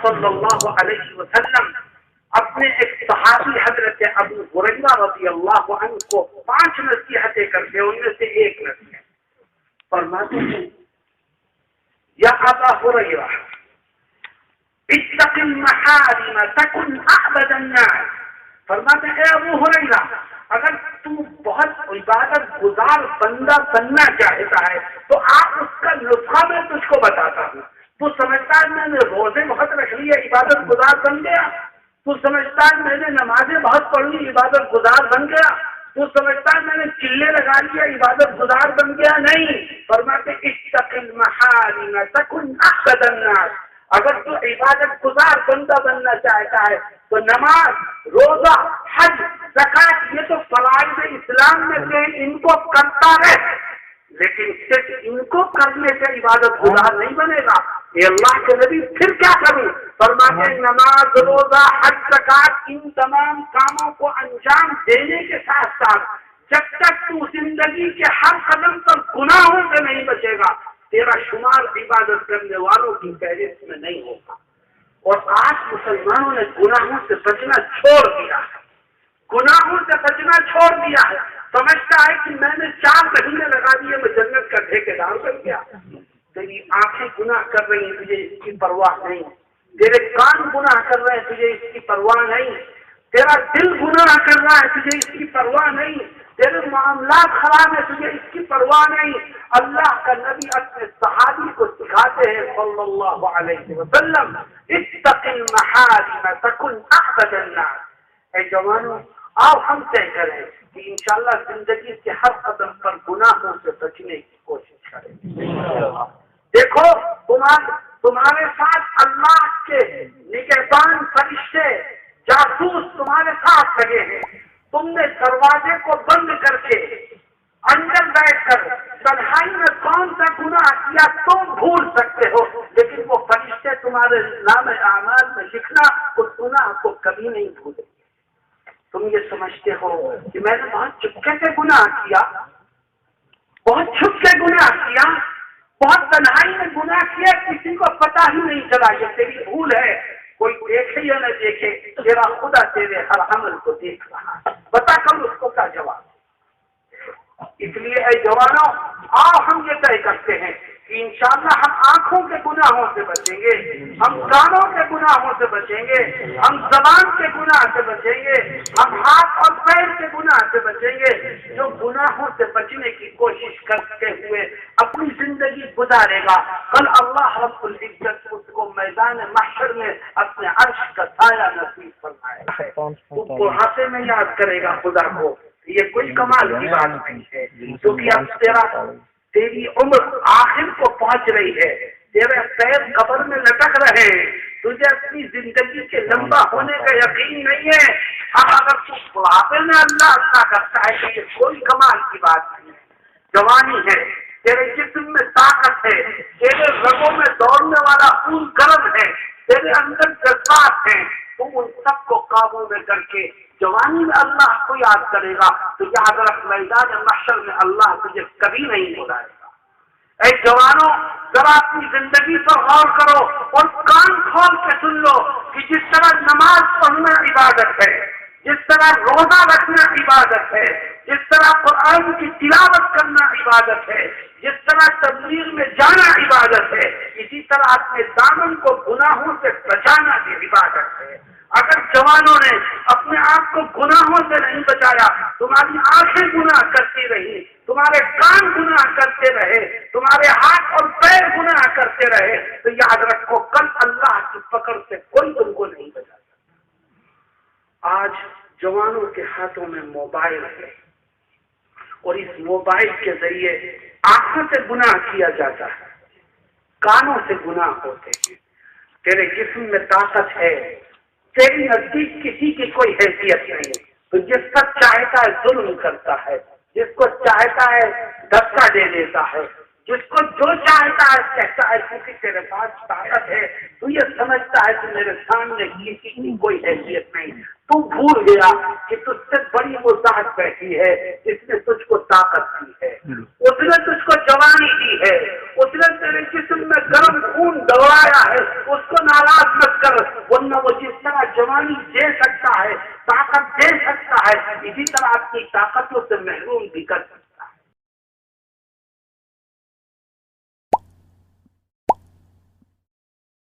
صلی اللہ علیہ وسلم اپنے ایک صحابی حضرت ابو ہریرہ رضی اللہ عنہ کو 5 نصیحتیں کرتے، ان میں سے ایک نصیحت فرماتے ہیں، یا ابا ہریرہ اتق المحارم تکن اعبد الناس. فرماتے ہیں اے ابو ہریرہ، اگر تو بہت عبادت گزار بندہ بننا چاہتا ہے تو آپ اس کا نسخہ میں تجھ کو بتاتا ہوں. تو سمجھتا ہے میں نے روزے بہت رکھ لیے عبادت گزار بن گیا؟ تو سمجھتا ہے میں نے نمازیں بہت پڑھ لی عبادت گزار بن گیا؟ تو سمجھتا ہے میں نے چلے لگا لیا عبادت گزار بن گیا؟ نہیں. فرماتے اتق المحارم تکن اعبد الناس. اگر تو عبادت گزار بندہ بننا چاہتا ہے تو نماز، روزہ، حج، زکات یہ تو فرائض اسلام میں سے ان کو کرتا رہے، لیکن صرف ان کو کرنے سے عبادت گزار نہیں بنے گا. یہ اللہ کے نبی پھر کیا کروں؟ فرماتے ہیں نماز، روزہ، حج، زکات ان تمام کاموں کو انجام دینے کے ساتھ ساتھ جب تک تو زندگی کے ہر قدم پر گناہوں سے نہیں بچے گا تیرا شمار عبادت کرنے والوں کی فہرست میں نہیں ہوگا. اور آج مسلمانوں نے گناہوں سے بچنا چھوڑ دیا ہے، گناہوں سے بچنا چھوڑ دیا ہے. سمجھتا ہے کہ میں نے 4 مہینے لگا دیے میں جنت کا ٹھیکیدار بن گیا. تیری آنکھیں گناہ کر رہی ہیں تجھے اس کی پرواہ نہیں، تیرے کان گناہ کر رہے ہیں تجھے اس کی پرواہ نہیں، تیرا دل گناہ کر رہا ہے تجھے اس کی پرواہ نہیں، تیرے معاملات خراب ہیں تجھے اس کی پرواہ نہیں. اللہ کا نبی اپنے صحابی کو سکھاتے ہیں صلی اللہ علیہ وسلم اتق المحارم تکن اعبد الناس. اے جوانوں، آؤ ہم طے کریں کہ انشاءاللہ زندگی کے ہر قدم پر گناہوں سے بچنے کی کوشش کریں. دیکھو تمہارے ساتھ اللہ کے نگہبان فرشتے جاسوس تمہارے ساتھ لگے ہیں. تم نے دروازے کو بند کر کے اندر بیٹھ کر تنہائی میں کون سا گناہ کیا تم بھول سکتے ہو، لیکن وہ فرشتے تمہارے نام اعمال میں لکھنا اس گناہ کو کبھی نہیں بھولے. تم یہ سمجھتے ہو کہ میں نے بہت چپکے سے گناہ کیا، بہت چھپ کے گناہ کیا، بہت تنہائی میں گناہ کیا، کسی کو پتہ ہی نہیں چلا. یہ تیری بھول ہے. کوئی دیکھے یا نہ دیکھے تیرا خدا تیرے ہر عمل کو دیکھ رہا ہے. بتا کر اس کو کیا جواب. اس لیے اے جوانوں، آؤ ہم یہ طے کرتے ہیں کہ انشاءاللہ ہم آنکھوں کے گناہوں سے بچیں گے، ہم کانوں کے گناہوں سے بچیں گے، ہم زبان کے گناہ سے بچیں گے، ہم ہاتھ اور پیر کے گناہ سے بچیں گے. جو گناہوں سے بچنے کی کوشش کرتے ہوئے اپنی زندگی گزارے گا، کل اللہ رب العزت اس کو میدان محشر میں اپنے عرش کا سایہ نصیب فرمائے گا. وہ بڑھاپے میں یاد کرے گا خدا کو. یہ کوئی کمال کی بات نہیں ہے، کیونکہ اب تیری عمر آخر کو پہنچ رہی ہے، تیرے پیر قبر میں لٹک رہے ہیں، تجھے اپنی زندگی کے لمبا ہونے کا یقین نہیں ہے. اب اگر تو بڑھاپے میں اللہ کرتا ہے تو یہ کوئی کمال کی بات نہیں ہے. جوانی ہے، تیرے جسم میں طاقت ہے، تیرے رگوں میں دوڑنے والا خون گرم ہے، تیرے اندر جذبات ہیں. تم ان سب کو قابو میں کر کے جوانی میں اللہ کو یاد کرے گا تو یاد رکھ میدان محشر میں اللہ تجھے کبھی نہیں بلائے گا. اے جوانوں، ذرا اپنی زندگی پر غور کرو اور کان کھول کے سن لو کہ جس طرح نماز پڑھنا عبادت ہے، جس طرح روزہ رکھنا عبادت ہے، جس طرح قرآن کی تلاوت کرنا عبادت ہے، جس طرح تبلیغ میں جانا عبادت ہے، اسی طرح اپنے دامن کو گناہوں سے بچانا بھی عبادت ہے. اگر جوانوں نے اپنے آپ کو گناہوں سے نہیں بچایا، تمہاری آنکھیں گناہ کرتی رہی، تمہارے کان گناہ کرتے رہے، تمہارے ہاتھ اور پیر گناہ کرتے رہے، تو یاد رکھو کل اللہ کی پکڑ سے کوئی تم کو نہیں بچا سکتا. آج جوانوں کے ہاتھوں میں موبائل ہے اور اس موبائل کے ذریعے آنکھوں سے گناہ کیا جاتا ہے، کانوں سے گناہ ہوتے ہیں. تیرے جسم میں طاقت ہے، تیری نزدیک کسی کی کوئی حیثیت نہیں، تو جس پر چاہتا ہے ظلم کرتا ہے، جس کو چاہتا ہے دھکا دے دیتا ہے، جس کو جو چاہتا ہے کہتا ہے کیونکہ تیرے پاس طاقت ہے تو یہ سمجھتا ہے کہ میرے سامنے کسی کی کوئی حیثیت نہیں. تو بھول گیا کہ تجھ سے بڑی وہ ذات بیٹھی ہے جس نے تجھ کو طاقت دی ہے، اس نے تجھ کو جوانی دی ہے، اس نے تیرے جسم میں گرم خون دوڑایا ہے. اس کو ناراض مت کر، ورنہ وہ جس طرح جوانی دے سکتا ہے، طاقت دے سکتا ہے، اسی طرح اپنی طاقتوں سے محروم بھی کر سکتا ہے۔